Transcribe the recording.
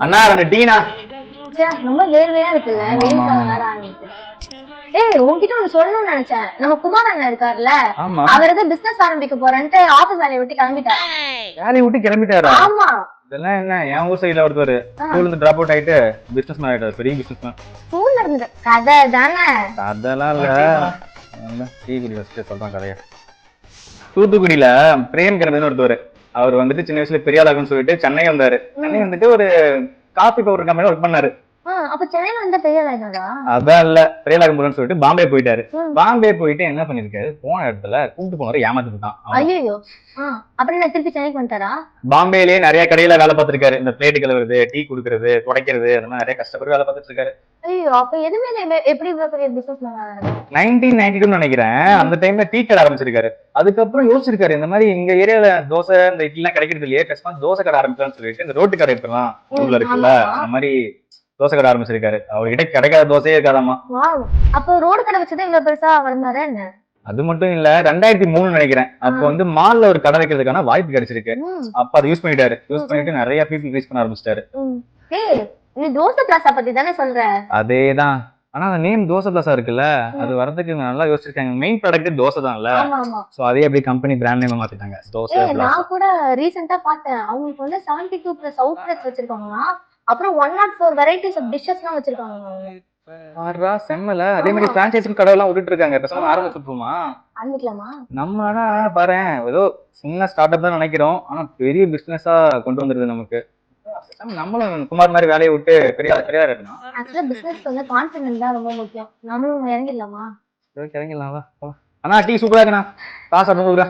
அண்ணா 2 டீனா. ரொம்ப வேர்வையா இருக்குல்ல, வெயில் காலம் வேற ஆரம்பிச்சு. ஏய், உன்கிட்ட ஒண்ணு சொல்லணும்னு நினைச்சேன். நம்ம குமார் அண்ணன் இருக்காருல்ல, அவர் ஏதோ பிசினஸ் ஆரம்பிக்க போறேன்ட்டு ஆபீஸ் வேலையை விட்டு கிளம்பிட்டாரு. வேலையை விட்டு கிளம்பிட்டாரா? ஆமா. இதெல்லாம் என்ன, என் ஊர் சைடுல ஒருத்தர் ஸ்கூல்ல இருந்து டிராப் அவுட் ஆயிட்டு பிசினஸ் மேன் ஆயிட்டாரு, பெரிய பிசினஸ் மேன். ஸ்கூல்ல இருந்து கதை தானே? அதெல்லாம் இல்ல, டீ குடி வச்சுட்டு சொல்றான் கதையா. தூத்துக்குடியில பிரேம் கிரந்தன்னு ஒருத்தவர், அவர் வந்துட்டு சின்ன வயசுல பெரிய ஆளாகுன்னு சொல்லிட்டு சென்னை வந்தாரு. சென்னை வந்துட்டு ஒரு காஃபி பவுடர் கம்பெனில ஒர்க் பண்ணாரு. அப்ப சென்னையில வந்தா பெரிய ஆளாயிட்டாரா? அதான் இல்ல, பெரிய ஆளாகுன்னு சொல்லிட்டு பாம்பே போயிட்டாரு. பாம்பே போயிட்டு என்ன பண்ணிருக்காரு, போன இடத்துல கூப்பிட்டு போனவரை ஏமாத்திட்டான். ஐயோ, அப்புறம் என்ன திருப்பி சென்னைக்கு வந்துட்டாரா? பாம்பேலயே நிறைய கடையில வேலை பார்த்திருக்காரு. இந்த பிளேட் கழுவுறது, டீ குடுக்கறது, துடைக்கிறது, அதெல்லாம் நிறைய கஷ்டப்பட்டு வேலை பார்த்துட்டு இருக்காரு. ஐயோ, அப்ப எதுவுமே எப்படி பெரிய பிசினஸ் 1992 நினைக்கிறேன். அந்த டைம்ல டீ கடை ஆரம்பிச்சிருக்காரு. அதுக்கப்புறம் யோசிச்சிருக்காரு, இந்த மாதிரி எங்க ஏரியால தோசை இந்த இட்லி எல்லாம் கிடைக்கிறது இல்லையே, பேசாம தோசை கடை ஆரம்பிக்கலாம்னு சொல்லிட்டு இந்த ரோட்டு கடை இருக்கலாம் ஊர்ல இருக்குல்ல, அந்த மாதிரி தோசை கடை ஆரம்பிச்சிருக்காரு. அவர்கிட்ட கிடைக்காத தோசையே இருக்காதாமா. அப்போ ரோடு கடை வச்சதே இவ்வளவு பெருசா வளர்ந்தாரு என்ன? அது மட்டும் இல்ல, 2003 நினைக்கிறேன், அப்ப வந்து மால்ல ஒரு கடை வைக்கிறதுக்கான வாய்ப்பு கிடைச்சிருக்கு. அப்ப அதை யூஸ் பண்ணிட்டு நிறைய பீப்புள் ரீச் பண்ண ஆரம்பிச்சிட்டாரு. நீ தோசை பிளாசா பத்தி தானே சொல்ற? அதேதான். ஆனா அந்த நேம் தோசை பிளாசா இருக்குல்ல, அது வரதுக்கு நல்லா யோசிச்சிருக்காங்க. மெயின் ப்ராடக்ட் தோசை தான்ல, சோ அதே அப்படியே கம்பெனி பிராண்ட் நேம் மாத்திட்டாங்க தோசை பிளாசா. நான் கூட ரீசெண்டா பார்த்தேன், அவங்களுக்கு வந்து 72+ அவுட்லெட்ஸ் வச்சிருக்காங்க. அப்புறம் 104 வெரைட்டிஸ் ஆஃப் டிஷஸ்லாம் வச்சிருக்காங்க. ஆறா செம்மல. அதே மாதிரி பிரான்சைஸி கடை எல்லாம் விட்டுட்டு இருக்காங்க. பேசாம ஆரம்பிச்சுப்போமா? ஆரம்பிக்கலாமா? நம்ம ஆனா பாரு, ஏதோ சின்ன ஸ்டார்ட் அப் தான் நினைக்கிறோம், ஆனா பெரிய பிசினஸா கொண்டு வந்துருது நமக்கு. நம்மளும் குமார் மாதிரி வேலையை விட்டு பெரிய இருக்கணும். ஆக்சுவலா பிசினஸ் வந்து கான்ஃபிடன்ஸ் தான் ரொம்ப முக்கியம். நம்மளும் இறங்கிடலாமா? இறங்கிடலாம். ஆனா டீ சூப்பரா இருக்குண்ணா, காசு 600 ரூபா.